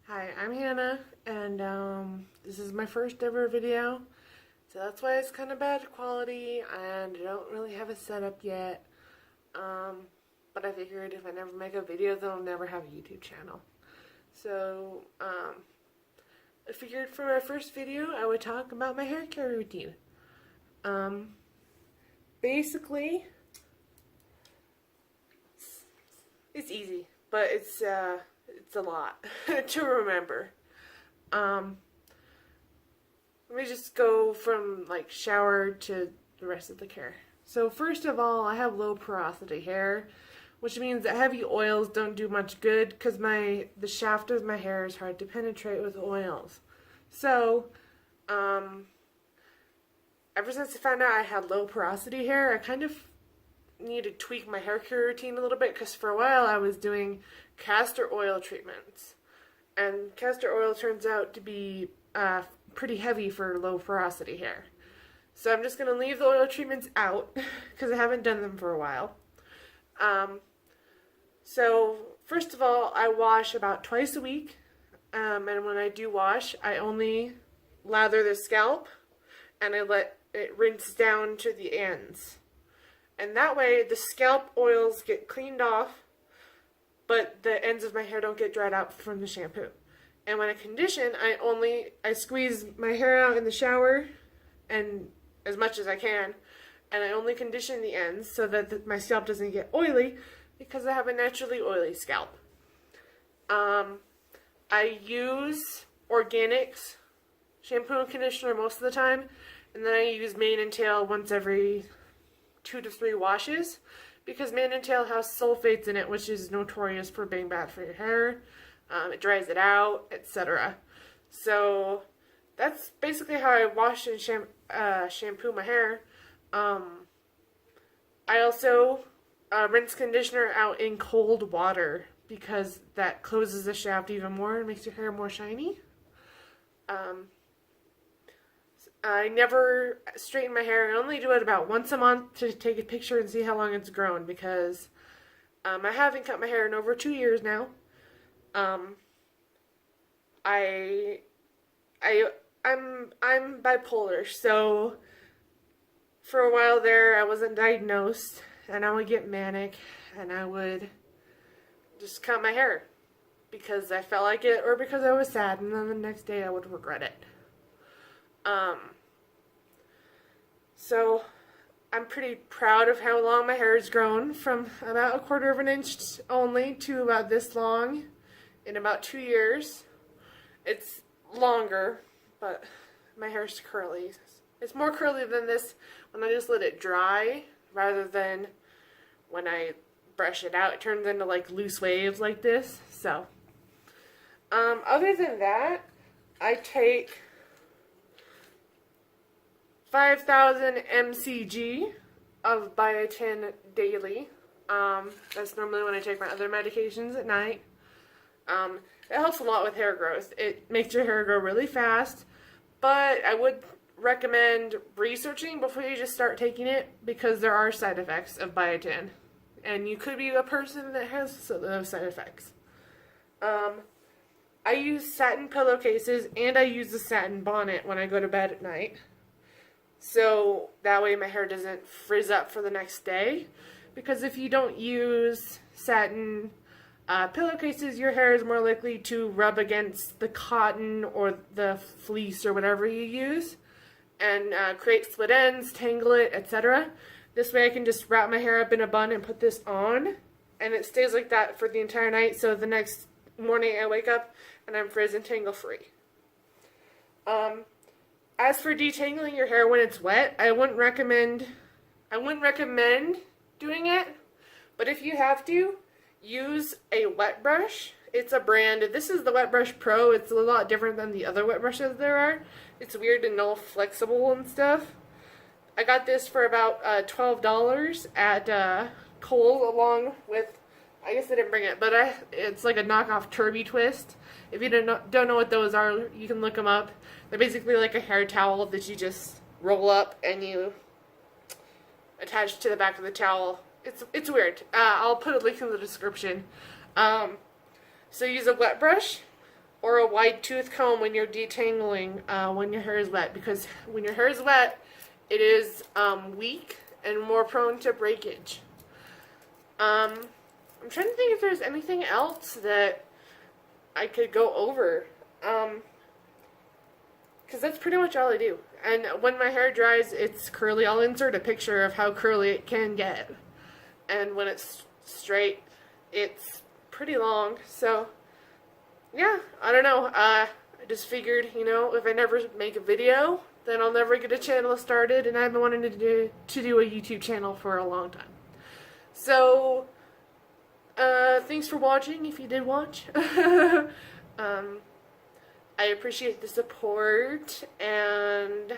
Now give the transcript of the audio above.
Hi, I'm Hannah, and this is my first ever video, so that's why it's kind of bad quality, and I don't really have a setup yet, but I figured if I never make a video, then I'll never have a YouTube channel. So, I figured for my first video, I would talk about my hair care routine. Basically, it's easy, but it's a lot to remember. Let me just go from like shower to the rest of the care. So first of all, I have low porosity hair, which means that heavy oils don't do much good because the shaft of my hair is hard to penetrate with oils. So, ever since I found out I had low porosity hair, I kind of need to tweak my hair care routine a little bit because for a while I was doing castor oil treatments, and castor oil turns out to be pretty heavy for low porosity hair. So I'm just going to leave the oil treatments out because I haven't done them for a while. So first of all, I wash about twice a week, and when I do wash, I only lather the scalp and I let it rinse down to the ends. And that way the scalp oils get cleaned off, but the ends of my hair don't get dried out from the shampoo. And when I condition, I squeeze my hair out in the shower and as much as I can, and I only condition the ends so that my scalp doesn't get oily because I have a naturally oily scalp. I use organics shampoo and conditioner most of the time, and then I use mane and tail once every 2 to 3 washes, because mane and tail has sulfates in it, which is notorious for being bad for your hair. It dries it out, etc. So that's basically how I wash and shampoo my hair. I also rinse conditioner out in cold water because that closes the shaft even more and makes your hair more shiny. I never straighten my hair. I only do it about once a month to take a picture and see how long it's grown, because I haven't cut my hair in over 2 years now. I'm bipolar, so for a while there I wasn't diagnosed, and I would get manic, and I would just cut my hair because I felt like it or because I was sad, and then the next day I would regret it. So I'm pretty proud of how long my hair has grown, from about 1/4 of an inch only to about this long in about 2 years. It's longer, but my hair's curly. It's more curly than this when I just let it dry rather than when I brush it out. It turns into like loose waves like this. So, other than that, I take 5,000 mcg of biotin daily. That's normally when I take my other medications at night. It helps a lot with hair growth. It makes your hair grow really fast, but I would recommend researching before you just start taking it, because there are side effects of biotin, and you could be a person that has those side effects. I use satin pillowcases, and I use the satin bonnet when I go to bed at night. So that way my hair doesn't frizz up for the next day. Because if you don't use satin pillowcases, your hair is more likely to rub against the cotton or the fleece or whatever you use and create split ends, tangle it, etc. This way I can just wrap my hair up in a bun and put this on, and it stays like that for the entire night, so the next morning I wake up and I'm frizz and tangle free. As for detangling your hair when it's wet, I wouldn't recommend doing it, but if you have to, use a wet brush. It's a brand. This is the Wet Brush Pro. It's a lot different than the other wet brushes there are. It's weird and all flexible and stuff. I got this for about $12 at Kohl's, along with, I guess I didn't bring it, but it's like a knockoff Turby Twist. If you don't know what those are, you can look them up. They're basically like a hair towel that you just roll up and you attach to the back of the towel. It's weird. I'll put a link in the description. So use a wet brush, or a wide tooth comb when you're detangling when your hair is wet, because when your hair is wet, it is weak and more prone to breakage. I'm trying to think if there's anything else that I could go over, because that's pretty much all I do. And when my hair dries, it's curly. I'll insert a picture of how curly it can get. And when it's straight, it's pretty long. So, yeah, I don't know. I just figured, you know, if I never make a video, then I'll never get a channel started. And I've been wanting to do a YouTube channel for a long time. So, thanks for watching, if you did watch. I appreciate the support, and